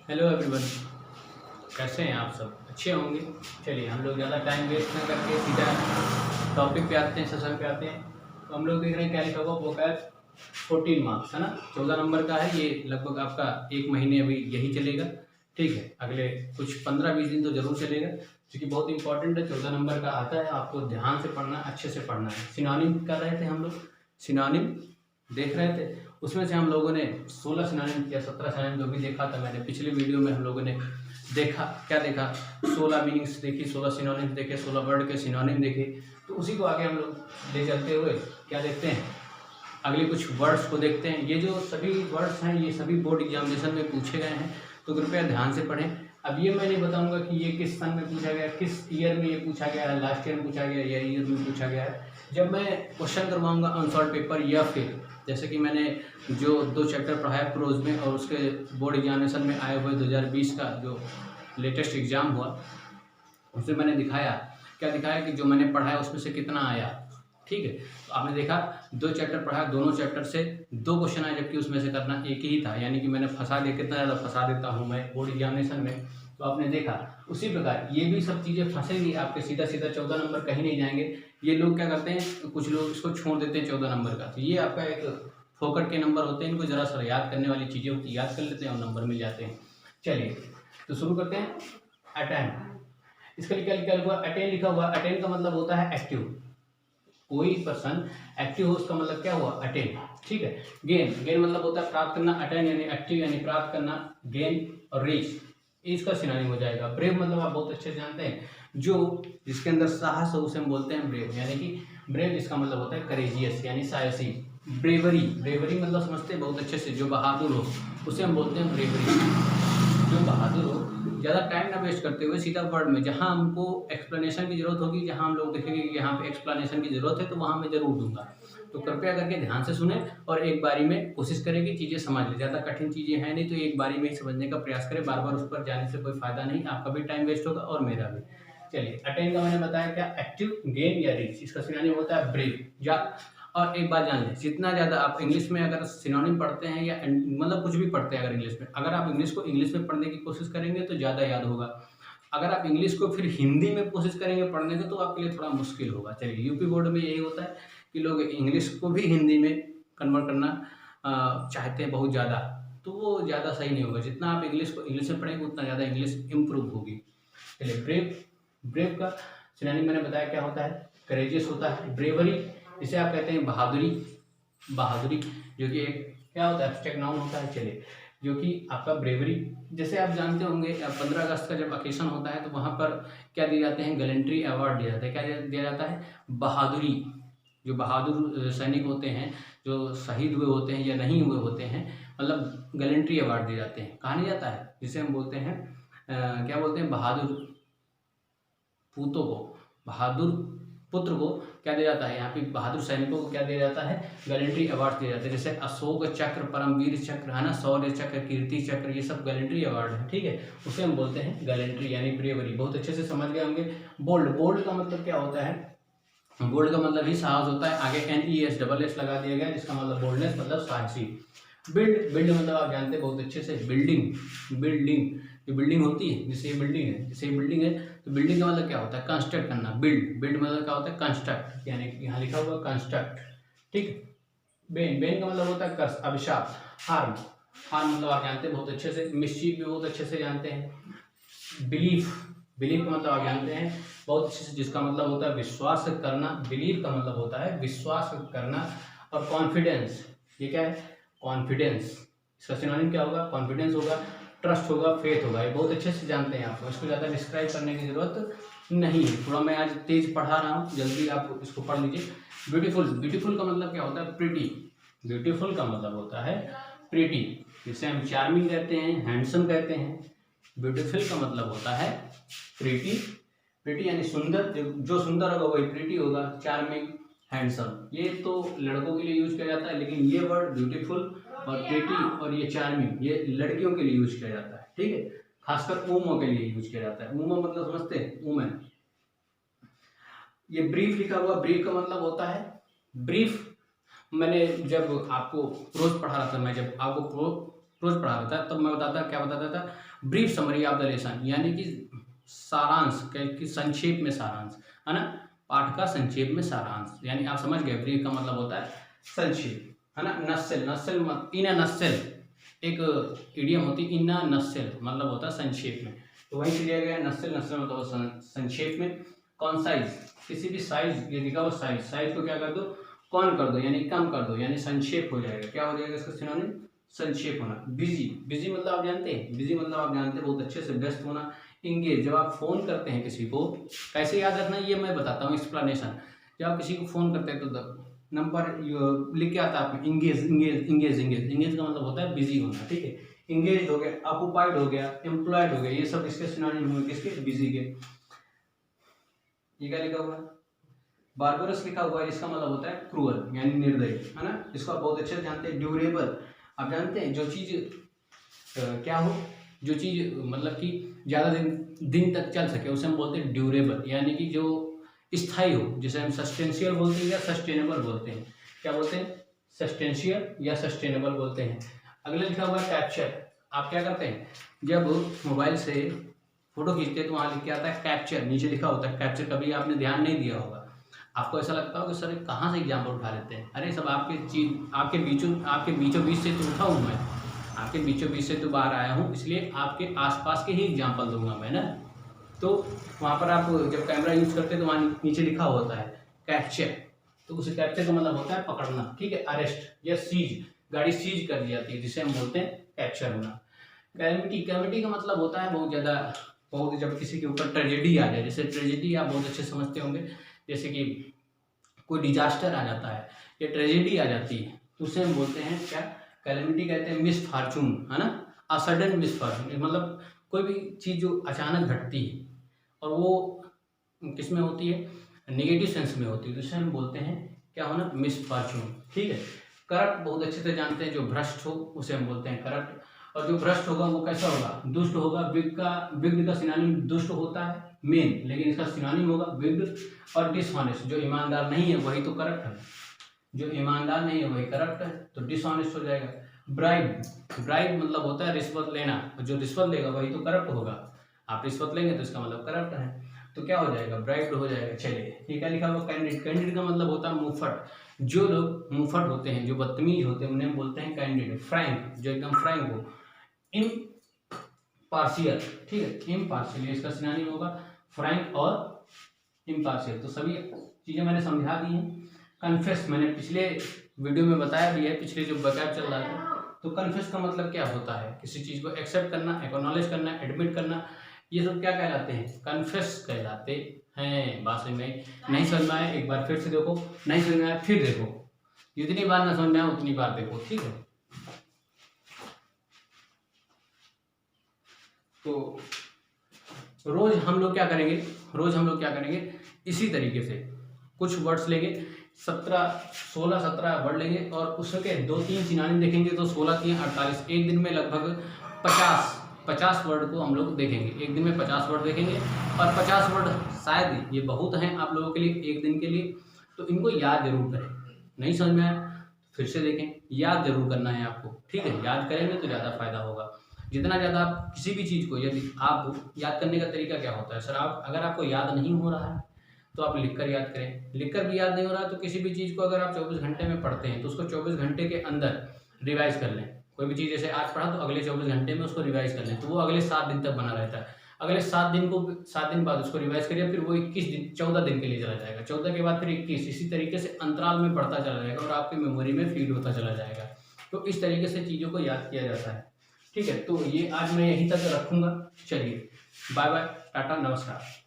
Hello everyone, कैसे हैं आप सब? अच्छे होंगे। चलिए हम लोग ज़्यादा टाइम वेस्ट ना करके सीधा टॉपिक पे आते हैं, सेशन पे आते हैं। तो हम लोग देख रहे हैं क्या लिखा हुआ, वोकैब 14 मार्क्स है ना, 14 नंबर का है। ये लगभग आपका 1 महीने अभी यही चलेगा, ठीक है। अगले कुछ 15-20 दिन तो ज़रूर चलेगा, क्योंकि बहुत इंपॉर्टेंट है। 14 नंबर का आता है, आपको ध्यान से पढ़ना, अच्छे से पढ़ना है। सिनोनिम कर रहे थे हम लोग, सिनोनिम देख रहे थे। उसमें से हम लोगों ने 16 सिनोनिम या 17 सिनोनिम जो भी देखा था, मैंने पिछले वीडियो में हम लोगों ने देखा। क्या देखा? 16 मीनिंग्स देखी, 16 सिनोनिम्स देखे, 16 वर्ड के सिनोनिम देखे। तो उसी को आगे हम लोग ले चलते हुए क्या देखते हैं, अगले कुछ वर्ड्स को देखते हैं। ये जो सभी वर्ड्स हैं ये सभी बोर्ड एग्जामिनेशन में पूछे गए हैं, तो कृपया ध्यान से पढ़ें। अब ये मैं नहीं बताऊंगा कि ये किस सन में पूछा गया, किस ईयर में ये पूछा गया है, लास्ट ईयर में पूछा गया या ईयर में पूछा गया है। जब मैं क्वेश्चन करवाऊंगा अनसॉल्व पेपर, या फिर जैसे कि मैंने जो 2 चैप्टर पढ़ाया प्रोज में और उसके बोर्ड एग्जामिनेशन में आए हुए 2020 का जो लेटेस्ट एग्ज़ाम हुआ, उसमें मैंने दिखाया, क्या दिखाया कि जो मैंने पढ़ाया उसमें से कितना आया, ठीक है। तो आपने देखा 2 चैप्टर पढ़ा, दोनों चैप्टर से 2 क्वेश्चन आए, जबकि उसमें से करना एक ही था। यानी कि मैंने फंसा दिया, कितना ज़्यादा फंसा देता हूँ मैं बोर्ड एग्जामिनेशन में। तो आपने देखा उसी प्रकार ये भी सब चीज़ें फंसेंगी आपके, सीधा सीधा 14 नंबर कहीं नहीं जाएंगे। ये लोग क्या करते हैं, कुछ लोग इसको छोड़ देते हैं 14 नंबर का। तो ये आपका एक फोकट के नंबर होते हैं, इनको जरा सा याद करने वाली चीज़ें होती है, याद कर लेते हैं और नंबर मिल जाते हैं। चलिए तो शुरू करते हैं। अटेंड, इसका लिखा हुआ अटेन, लिखा हुआ अटेन का मतलब होता है एक्टिव। कोई पर्सन एक्टिव हो उसका मतलब क्या हुआ, अटेन, ठीक है। गेन, गेन मतलब होता है प्राप्त करना, अटेन यानी एक्टिव यानी प्राप्त करना, गेन और रीच इसका सिनोनिम हो जाएगा। ब्रेव मतलब आप बहुत अच्छे से जानते हैं, जो जिसके अंदर साहस हो उसे हम बोलते हैं ब्रेव। यानी कि ब्रेव इसका मतलब होता है करेजियस यानी साहसी। ब्रेवरी, ब्रेवरी मतलब समझते हैं बहुत अच्छे से, जो बहादुर हो उसे हम बोलते हैं ब्रेवरी। जो बहादुर हो, ज़्यादा टाइम ना वेस्ट करते हुए सीधा वर्ड में, जहाँ हमको एक्सप्लेनेशन की जरूरत होगी, जहाँ हम लोग देखेंगे कि यहाँ पे एक्सप्लेनेशन की जरूरत है, तो वहाँ मैं जरूर दूंगा। तो कृपया करके ध्यान से सुने और एक बारी में कोशिश करें कि चीज़ें समझ लें। ज़्यादा कठिन चीज़ें हैं नहीं, तो एक बारी में ही समझने का प्रयास करें। बार बार उस पर जाने से कोई फायदा नहीं, आपका भी टाइम वेस्ट होगा और मेरा भी। चलिए अटेन का मैंने बताया क्या, एक्टिव, गेन या रीच। इसका सिनोनिम होता है ब्रेव। या और एक बात जान लें, जितना ज़्यादा आप इंग्लिश में अगर सिनोनिम पढ़ते हैं या मतलब कुछ भी पढ़ते हैं अगर इंग्लिश में, अगर आप इंग्लिश को इंग्लिश में पढ़ने की कोशिश करेंगे तो ज़्यादा याद होगा। अगर आप इंग्लिश को फिर हिंदी में कोशिश करेंगे पढ़ने की तो आपके लिए थोड़ा मुश्किल होगा। चलिए यूपी बोर्ड में यही होता है कि लोग इंग्लिश को भी हिंदी में कन्वर्ट करना चाहते हैं बहुत ज़्यादा, तो वो ज़्यादा सही नहीं होगा। जितना आप इंग्लिश को इंग्लिश में पढ़ेंगे उतना ज़्यादा इंग्लिश इम्प्रूव होगी। चलिए ब्रेव, ब्रेव का सिनोनिम मैंने बताया क्या होता है, करेजियस होता है। ब्रेवरी जिसे आप कहते हैं बहादुरी, बहादुरी जो कि एक क्या होता है, एब्स्ट्रैक्ट नाउन होता है। चलिए जो कि आपका ब्रेवरी, जैसे आप जानते होंगे 15 अगस्त का जब ओकेशन होता है तो वहाँ पर क्या दिए जाते हैं, गैलेंट्री अवार्ड दिया जाता है। क्या दिया जाता है, बहादुरी। जो बहादुर सैनिक होते हैं, जो शहीद हुए होते हैं या नहीं हुए होते हैं, मतलब गैलेंट्री अवार्ड दिए जाते हैं। कहा नहीं जाता है, जिसे हम बोलते हैं क्या बोलते हैं, बहादुर पूतों को, बहादुर पुत्र को क्या दिया जाता है, यहाँ पे बहादुर सैनिकों को क्या दिया जाता है, गैलेंट्री अवार्ड दिए जाते हैं। जैसे अशोक चक्र, परमवीर चक्र है ना, शौर्य चक्र, कीर्ति चक्र, ये सब गैलेंट्री अवार्ड है, ठीक है। उसे हम बोलते हैं गैलेंट्री यानी ब्रेवरी। बहुत अच्छे से समझ गए होंगे। बोल्ड, बोल्ड का मतलब क्या होता है, बोल्ड का मतलब ही साहस होता है। आगे NES लगा दिया गया, जिसका मतलब बोल्डनेस मतलब साहसी। बिल्ड, बिल्ड मतलब आप जानते हैं बहुत अच्छे से, बिल्डिंग, बिल्डिंग जो बिल्डिंग होती है, जैसे ये बिल्डिंग है, जैसे ये बिल्डिंग है, तो बिल्डिंग का मतलब क्या होता है, कंस्ट्रक्ट करना। बिल्ड, बिल्ड मतलब क्या होता है, कंस्ट्रक्ट, यानी कि यहाँ लिखा हुआ कंस्ट्रक्ट, ठीक है। बेन, बेन का मतलब होता है कर्स, अभिशाप। हार्म, हार्म मतलब आप जानते हैं बहुत अच्छे से, मिस्चीफ भी बहुत अच्छे से जानते हैं। बिलीफ, बिलीफ का मतलब आप जानते हैं बहुत अच्छे से, जिसका मतलब होता है विश्वास करना। बिलीव का मतलब होता है विश्वास करना। और कॉन्फिडेंस, ये क्या है, कॉन्फिडेंस, इसका सिनोनिम क्या होगा, कॉन्फिडेंस होगा, ट्रस्ट होगा, फेथ होगा। ये बहुत अच्छे से जानते हैं आपको, इसको ज़्यादा डिस्क्राइब करने की जरूरत नहीं है। थोड़ा मैं आज तेज पढ़ा रहा हूँ, जल्दी आप इसको पढ़ लीजिए। ब्यूटीफुल, ब्यूटीफुल का मतलब क्या होता है, प्रिटी। ब्यूटीफुल का मतलब होता है प्रिटी, जिसे हम चार्मिंग कहते हैं, हैंडसम कहते हैं। ब्यूटीफुल का मतलब होता है प्रिटी, प्रिटी यानी सुंदर, जो सुंदर होगा वही प्रिटी होगा। चार्मिंग, हैंडसम ये तो लड़कों के लिए यूज किया जाता है, लेकिन ये वर्ड ब्यूटीफुल और प्रिटी और ये चार्मिंग ये लड़कियों के लिए यूज किया जाता है, ठीक है। खासकर वुमन के लिए यूज किया जाता है। वुमन मतलब समझते हैं, वुमेन। ये ब्रीफ लिखा हुआ, ब्रीफ का मतलब होता है ब्रीफ। मैंने जब आपको प्रोज पढ़ा रहा था, मैं जब आपको रोज पढ़ा देता है, तब मैं बताता क्या बताता था, brief summary of the lesson, यानी कि सारांश कि संक्षेप में सारांश, है ना, पाठ का संक्षेप में सारांश, यानी आप समझ गए ब्रीफ का मतलब होता है संक्षेप, है ना। नस्सेल, नस्सेल इन अ नस्सेल एक इडियम होती है, इन अ नस्सेल मतलब होता है संक्षेप में, तो वहीं से लिया गया नस्सेल, नस्सेल मतलब संक्षेप में। कॉन्साइज, किसी भी साइज, ये लिखा हुआ साइज, साइज को क्या कर दो, कौन कर दो यानी कम कर दो, यानी संक्षेप हो जाएगा, क्या हो जाएगा इसका सिनोनिम, संक्षेप होना। बिजी, बिजी मतलब आप जानते हैं, बिजी मतलब आप जानते हैं बहुत अच्छे से, व्यस्त होना। इंगेज, जब आप फोन करते हैं किसी को, कैसे याद रखना ये मैं बताता हूँ एक्सप्लेनेशन। जब आप किसी को फोन करते हैं तो नंबर लिख के आता है आप, engage engage engage engage, engage का मतलब होता है बिजी होना, ठीक है। इंगेज हो गया, ऑक्युपाइड हो गया, एम्प्लॉयड हो गया, ये सब इसके सिनोनिम हुए किसके, बिजी के। ये क्या लिखा हुआ है, बार्बरस लिखा हुआ है, इसका मतलब होता है क्रूअल यानी निर्दयी, है ना। इसको आप बहुत अच्छे से जानते हैं। ड्यूरेबल, आप जानते हैं जो चीज क्या हो, जो चीज मतलब कि ज़्यादा दिन तक चल सके उसे हम बोलते हैं ड्यूरेबल, यानी कि जो स्थायी हो, जिसे हम सस्टेंशियल बोलते हैं या सस्टेनेबल बोलते हैं। क्या बोलते हैं, सस्टेंशियल या सस्टेनेबल बोलते हैं। अगले लिखा हुआ है कैप्चर। आप क्या करते हैं, जब मोबाइल से फोटो खींचते हैं तो वहाँ लिख के आता है कैप्चर, नीचे लिखा होता है कैप्चर, कभी आपने ध्यान नहीं दिया होगा। आपको ऐसा लगता हो कि सर कहाँ से एग्जाम्पल उठा लेते हैं, अरे सब आपके बीचों बीच से तो उठा हूँ मैं, आपके बीचों बीच से तो बाहर आया हूँ, इसलिए आपके आसपास के ही एग्जाम्पल दूंगा मैं ना। तो वहाँ पर आप जब कैमरा यूज करते हैं तो वहाँ नीचे लिखा होता है कैप्चर, तो उसे कैप्चर का मतलब होता है पकड़ना, ठीक है। अरेस्ट या सीज, गाड़ी सीज कर दी जाती है, जिसे हम बोलते हैं कैप्चर होना। कैलेमिटी, कैलेमिटी का मतलब होता है बहुत ज़्यादा, बहुत जब किसी के ऊपर ट्रेजेडी आ जाए, जैसे ट्रेजेडी आप बहुत अच्छे समझते होंगे, जैसे कि कोई डिजास्टर आ जाता है या ट्रेजेडी आ जाती है तो उसे हम बोलते हैं क्या, कैलेमिटी कहते हैं। मिस फॉर्चून, है ना, अ सडन मिस फॉर्चून मतलब कोई भी चीज़ जो अचानक घटती है और वो किस में होती है, नेगेटिव सेंस में होती है, तो उसे हम बोलते हैं क्या होना, मिस फॉर्चून, ठीक है। करप्ट बहुत अच्छे से जानते हैं, जो भ्रष्ट हो उसे हम बोलते हैं करप्ट, और जो भ्रष्ट होगा वो कैसा होगा, दुष्ट होगा। विग्ड का सिनोनिम दुष्ट होता है मेन, लेकिन इसका सिनोनिम होगा विग्ड। और डिसऑनेस्ट, जो ईमानदार नहीं है वही तो करप्ट है, जो ईमानदार नहीं है वही करप्ट है, तो डिसऑनेस्ट हो जाएगा। ब्राइब, ब्राइब मतलब होता है रिश्वत लेना, जो रिश्वत लेगा वही तो करप्ट होगा, आप रिश्वत लेंगे तो इसका मतलब करप्ट है, तो क्या हो जाएगा, ब्राइब हो जाएगा। चलिए ये क्या लिखा हुआ, कैंडिड, कैंडिड का मतलब होता है मुंहफट, जो लोग मुंहफट होते हैं, जो बदतमीज होते हैं उन्हें बोलते हैं कैंडिड। फ्रैंक, जो एकदम फ्रैंक हो। इम्पार्शियल, ठीक है, इम्पार्शियल इसका सिनोनिम होगा फ्रैंक और इम्पार्शियल, तो सभी चीज़ें मैंने समझा दी हैं। कन्फेस, मैंने पिछले वीडियो में बताया भी है, पिछले जो बकाया चल रहा है, तो कन्फेस का मतलब क्या होता है, किसी चीज़ को एक्सेप्ट करना, एक्नॉलेज करना, एडमिट करना, ये सब क्या कहलाते हैं, कन्फेस कहलाते हैं। बात समझ में नहीं समझ में आए एक बार फिर से देखो, नहीं समझ में आया फिर देखो, जितनी बार ना समझ में आए उतनी बार देखो, ठीक है। तो रोज हम लोग क्या करेंगे, रोज हम लोग क्या करेंगे, इसी तरीके से कुछ वर्ड्स लेंगे, 16-17 वर्ड लेंगे और उसके 2-3 सिनोनिम देखेंगे, तो 16-3-48, एक दिन में लगभग 50 वर्ड को हम लोग देखेंगे, एक दिन में 50 वर्ड देखेंगे। और 50 वर्ड शायद ये बहुत हैं आप लोगों के लिए एक दिन के लिए, तो इनको याद जरूर करें, नहीं समझ में आया फिर से देखें, याद जरूर करना है आपको, ठीक है। याद करेंगे तो ज़्यादा फायदा होगा। जितना ज़्यादा आप किसी भी चीज़ को, यदि आप याद करने का तरीका क्या होता है सर, आप अगर आपको याद नहीं हो रहा है तो आप लिखकर याद करें, लिखकर भी याद नहीं हो रहा है तो किसी भी चीज़ को अगर आप 24 घंटे में पढ़ते हैं तो उसको 24 घंटे के अंदर रिवाइज कर लें। कोई भी चीज़ जैसे आज पढ़ा तो अगले 24 घंटे में उसको रिवाइज कर लें, तो वो अगले 7 दिन तक बना रहता है। अगले 7 दिन बाद उसको रिवाइज करिए, फिर वो 21 दिन 14 दिन के लिए चला जाएगा, 14 के बाद फिर 21, इसी तरीके से अंतराल में बढ़ता चला जाएगा और आपकी मेमोरी में फीड होता चला जाएगा। तो इस तरीके से चीज़ों को याद किया जाता है, ठीक है। तो ये आज मैं यहीं तक रखूँगा, चलिए बाय बाय, टाटा, नमस्कार।